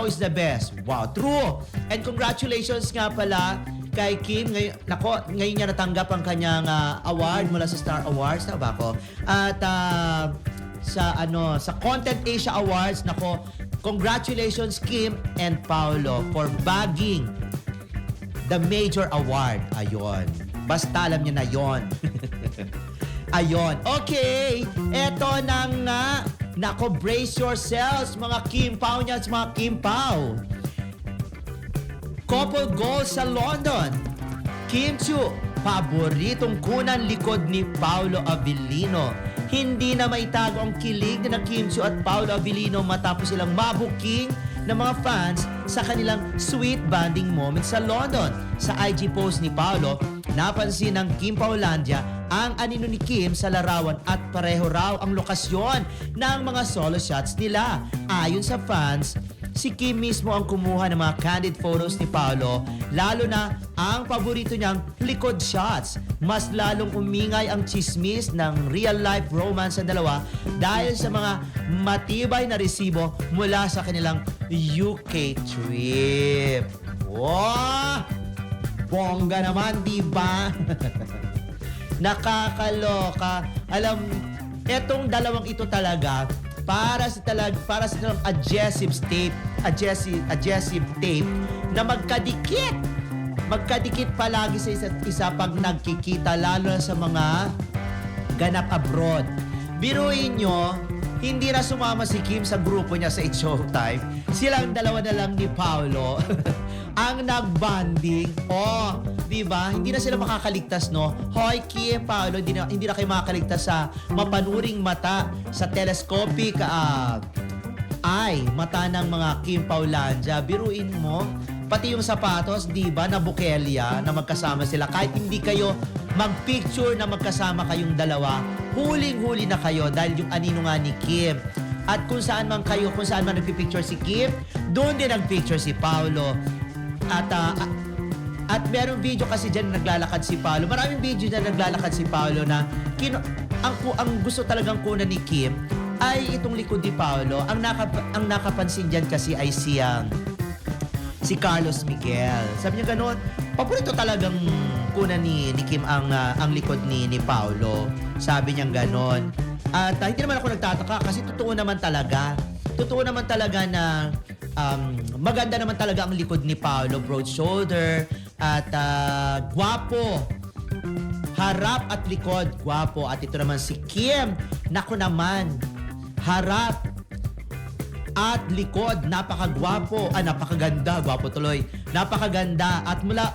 Pao is the best. Wow, true. And congratulations nga pala kay Kim. Ngayon niya natanggap ang kanyang award mula sa Star Awards. Tama ba ako? At sa Content Asia Awards, congratulations Kim and Paolo for bagging the major award. Ayon. Basta alam niya na yon. Ayon. Okay. Eto na nga. Nako, brace yourselves, mga Kim Pao niya at mga Kim Pao. Couple goals sa London. Kim Chiu, paboritong kunang likod ni Paolo Abilino. Hindi na maitago ang kilig na Kim Chiu at Paolo Abilino matapos silang mabuking ng mga fans sa kanilang sweet bonding moment sa London. Sa IG post ni Paolo, napansin ng Kim Paulandia ang anino ni Kim sa larawan at pareho raw ang lokasyon ng mga solo shots nila. Ayon sa fans, si Kim mismo ang kumuha ng mga candid photos ni Paolo, lalo na ang paborito niyang likod shots. Mas lalong umingay ang chismis ng real-life romance sa dalawa dahil sa mga matibay na resibo mula sa kanilang UK trip. Wow! Bongga naman, di ba? Nakakaloka. Alam, etong dalawang ito talaga para sa talang adhesive tape na magkadikit. Magkadikit palagi sa isa't isa pag nagkikita, lalo na sa mga ganap abroad. Biruin nyo, hindi na sumama si Kim sa grupo niya sa It's Showtime. Silang dalawa na lang ni Paolo ang nagbanding. Oh, di ba? Hindi na sila makakaligtas, no? Hoy, Kim, Paolo, hindi na kayo makakaligtas sa mapanuring mata, sa telescopic mata ng mga Kim Paulandia. Biruin mo, pati yung sapatos, di ba, na bukelya, na magkasama sila. Kahit hindi kayo mag-picture na magkasama kayong dalawa, huling-huli na kayo dahil yung anino nga ni Kim. At kung saan man nagpipicture si Kim, doon din nagpicture si Paolo. At merong video kasi dyan naglalakad si Paolo. Maraming video dyan naglalakad si Paolo na ang gusto talagang kunan ni Kim ay itong likod ni Paolo. Ang nakapansin dyan kasi ay si Carlos Miguel. Sabi niya gano'n, paborito talagang kunan ni Kim ang likod ni Paolo. Sabi niya gano'n. At hindi naman ako nagtataka kasi totoo naman talaga na maganda naman talaga ang likod ni Paolo. Broad shoulder at gwapo. Harap at likod, gwapo. At ito naman si Kim. Naku naman, harap at likod, napakagwapo. Napakaganda, gwapo tuloy. Napakaganda. At mula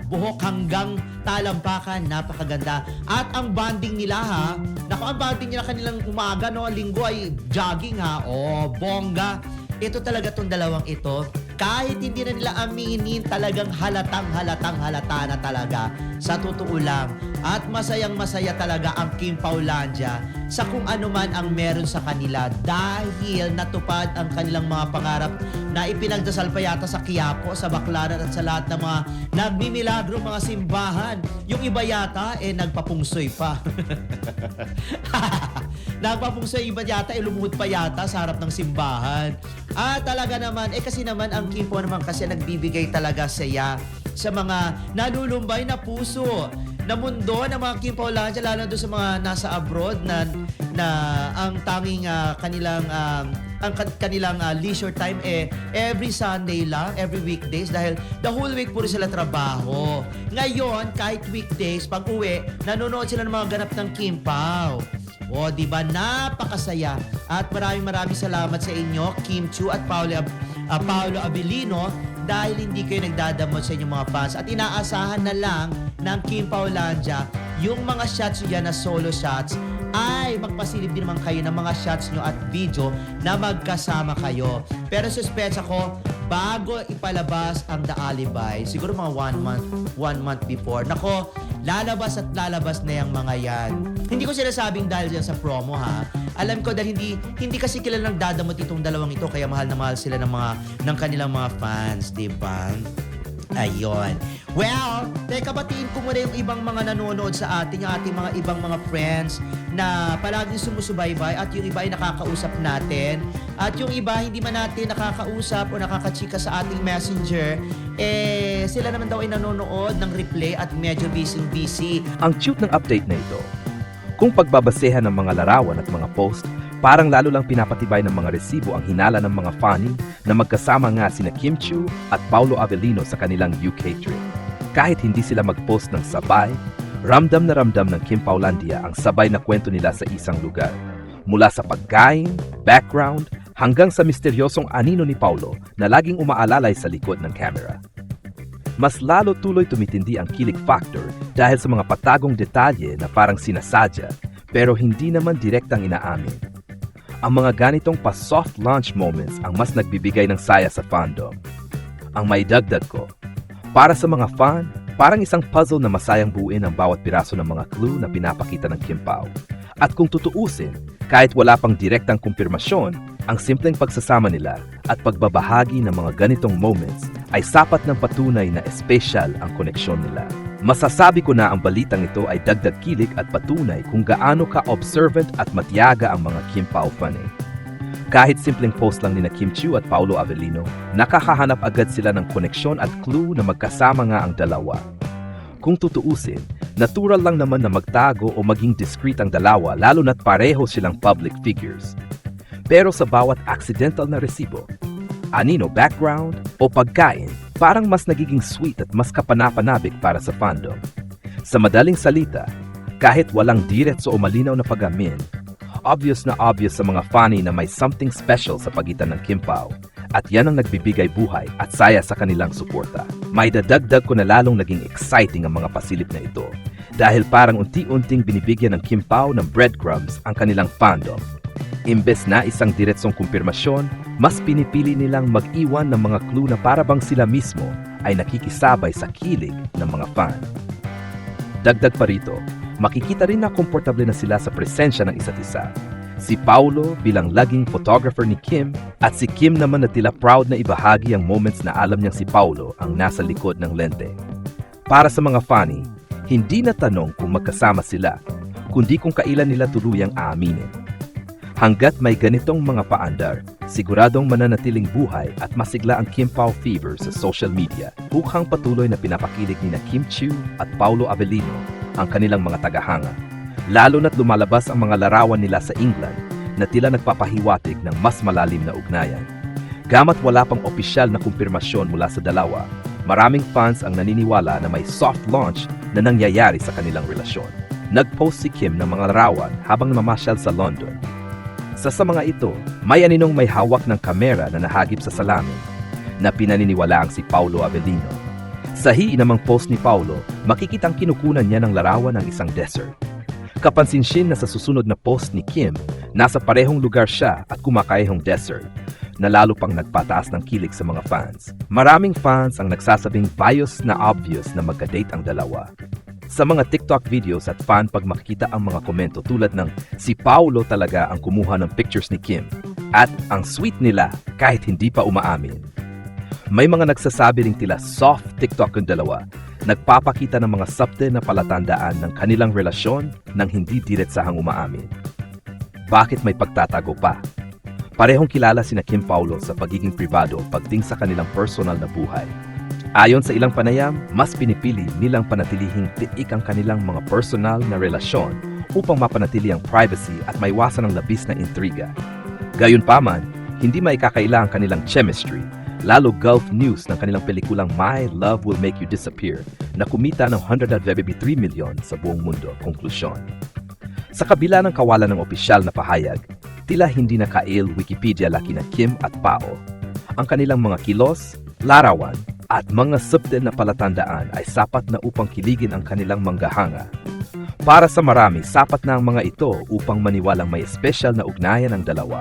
buhok hanggang talampakan, napakaganda. At ang bonding nila ang bonding nila kanilang umaga, no, linggo ay jogging Oh, bongga. Ito talaga tong dalawang ito. Kahit hindi na nila aminin, talagang halata na talaga. Sa totoo lang. At masayang-masaya talaga ang Kim Paulandia sa kung ano man ang meron sa kanila dahil natupad ang kanilang mga pangarap na ipinagdasal pa yata sa Quiapo, sa Baclaran at sa lahat ng mga nagmimilagro, mga simbahan. Yung iba yata, nagpapungsoy pa. Nagpapungsoy, iba yata, lumuhod pa yata sa harap ng simbahan. Talaga naman, kasi naman ang Kim po naman kasi nagbibigay talaga saya sa mga nalulumbay na puso na mundo ng mga Kim Paulandia, lalo doon sa mga nasa abroad na ang tanging kanilang leisure time every Sunday lang, every weekdays dahil the whole week puro sila trabaho. Ngayon, kahit weekdays, pag uwi, nanonood sila ng mga ganap ng Kim Pao. Di ba? Napakasaya. At maraming salamat sa inyo, Kim Chiu at Paolo Abilino, dahil hindi kayo nagdadamot sa inyong mga fans. At inaasahan na lang ng Kim Paulandia yung mga shots nyo dyan na solo shots ay magpasilip din naman kayo ng mga shots nyo at video na magkasama kayo. Pero suspense ako, bago ipalabas ang The Alibi, siguro mga one month before, lalabas na yung mga yan. Hindi ko sinasabing dahil yan sa promo Alam ko dahil hindi kasi kilalang dadamot itong dalawang ito kaya mahal na mahal sila ng kanilang mga fans, di ba? Ayun. Well, teka batiin ko muna yung ibang mga nanonood sa ating mga ibang mga friends na palaging sumusubaybay at yung iba ay nakakausap natin. At yung iba hindi man natin nakakausap o nakakachika sa ating messenger, sila naman daw ay nanonood ng replay at medyo busy. Ang cute ng update na ito. Kung pagbabasehan ng mga larawan at mga post, parang lalo lang pinapatibay ng mga resibo ang hinala ng mga funny na magkasama nga sina Kim Chiu at Paolo Avellino sa kanilang UK trip. Kahit hindi sila mag-post ng sabay, ramdam na ramdam ng Kim Paulandia ang sabay na kwento nila sa isang lugar. Mula sa pagkain, background, hanggang sa misteryosong anino ni Paolo na laging umaalalay sa likod ng camera. Mas lalo tuloy tumitindi ang kilig factor dahil sa mga patagong detalye na parang sinasadya pero hindi naman direktang inaamin. Ang mga ganitong pa-soft launch moments ang mas nagbibigay ng saya sa fandom. Ang may dagdag ko, para sa mga fan, parang isang puzzle na masayang buuin ang bawat piraso ng mga clue na pinapakita ng Kim Pao. At kung tutuusin, kahit wala pang direktang kumpirmasyon, ang simpleng pagsasama nila at pagbabahagi ng mga ganitong moments ay sapat ng patunay na espesyal ang koneksyon nila. Masasabi ko na ang balitang ito ay dagdag kilig at patunay kung gaano ka-observant at matiyaga ang mga Kim Pao fan. Kahit simpleng post lang ni Kim Chiu at Paolo Avellino, nakakahanap agad sila ng koneksyon at clue na magkasama nga ang dalawa. Kung tutuusin, natural lang naman na magtago o maging discreet ang dalawa lalo na't pareho silang public figures. Pero sa bawat accidental na resibo, anino background o pagkain, parang mas nagiging sweet at mas kapanapanabik para sa fandom. Sa madaling salita, kahit walang diretso o malinaw na pag-amin, obvious sa mga funny na may something special sa pagitan ng Kim Pao at yan ang nagbibigay buhay at saya sa kanilang suporta. May dadagdag ko na lalong naging exciting ang mga pasilip na ito dahil parang unti-unting binibigyan ng Kim Pao ng breadcrumbs ang kanilang fandom. Imbes na isang diretsong kumpirmasyon, mas pinipili nilang mag-iwan ng mga clue na para bang sila mismo ay nakikisabay sa kilig ng mga fan. Dagdag pa rito, makikita rin na komportable na sila sa presensya ng isa't isa. Si Paolo bilang laging photographer ni Kim at si Kim naman na tila proud na ibahagi ang moments na alam niyang si Paolo ang nasa likod ng lente. Para sa mga funny, hindi na tanong kung magkasama sila, kundi kung kailan nila tuluyang aaminin. Hanggat may ganitong mga paandar, siguradong mananatiling buhay at masigla ang Kim Pao fever sa social media. Mukhang patuloy na pinapakilig ni Kim Chiu at Paolo Avellino ang kanilang mga tagahanga. Lalo na't lumalabas ang mga larawan nila sa England na tila nagpapahiwatig ng mas malalim na ugnayan. Gamat wala pang opisyal na kumpirmasyon mula sa dalawa, maraming fans ang naniniwala na may soft launch na nangyayari sa kanilang relasyon. Nag-post si Kim ng mga larawan habang namamasyal sa London. Sa mga ito, may aninong may hawak ng kamera na nahagip sa salamin na pinaniniwalaang si Paolo Avellino. Sa namang post ni Paolo, makikitang kinukunan niya ng larawan ng isang desert. Kapansinsin na sa susunod na post ni Kim, nasa parehong lugar siya at kumakayahong desert, na lalo pang nagpataas ng kilig sa mga fans. Maraming fans ang nagsasabing bias na obvious na magka-date ang dalawa. Sa mga TikTok videos at fan pag makikita ang mga komento tulad ng si Paolo talaga ang kumuha ng pictures ni Kim at ang sweet nila kahit hindi pa umaamin. May mga nagsasabi ring tila soft TikTok ang dalawa, nagpapakita ng mga subtle na palatandaan ng kanilang relasyon nang hindi diretsahang umaamin. Bakit may pagtatago pa? Parehong kilala sina Kim Paolo sa pagiging privado pagdating sa kanilang personal na buhay. Ayon sa ilang panayam, mas pinipili nilang panatilihing tiik ang kanilang mga personal na relasyon upang mapanatili ang privacy at maiwasan ang labis na intriga. Gayunpaman, hindi maikakaila ang kanilang chemistry, lalo Gulf News ng kanilang pelikulang My Love Will Make You Disappear na kumita ng $153 million sa buong mundo. Konklusyon. Sa kabila ng kawalan ng opisyal na pahayag, tila hindi nakail Wikipedia laki na Kim at Pao. Ang kanilang mga kilos, larawan, at mga subtle na palatandaan ay sapat na upang kiligin ang kanilang manggahanga. Para sa marami, sapat na ang mga ito upang maniwalang may espesyal na ugnayan ang dalawa.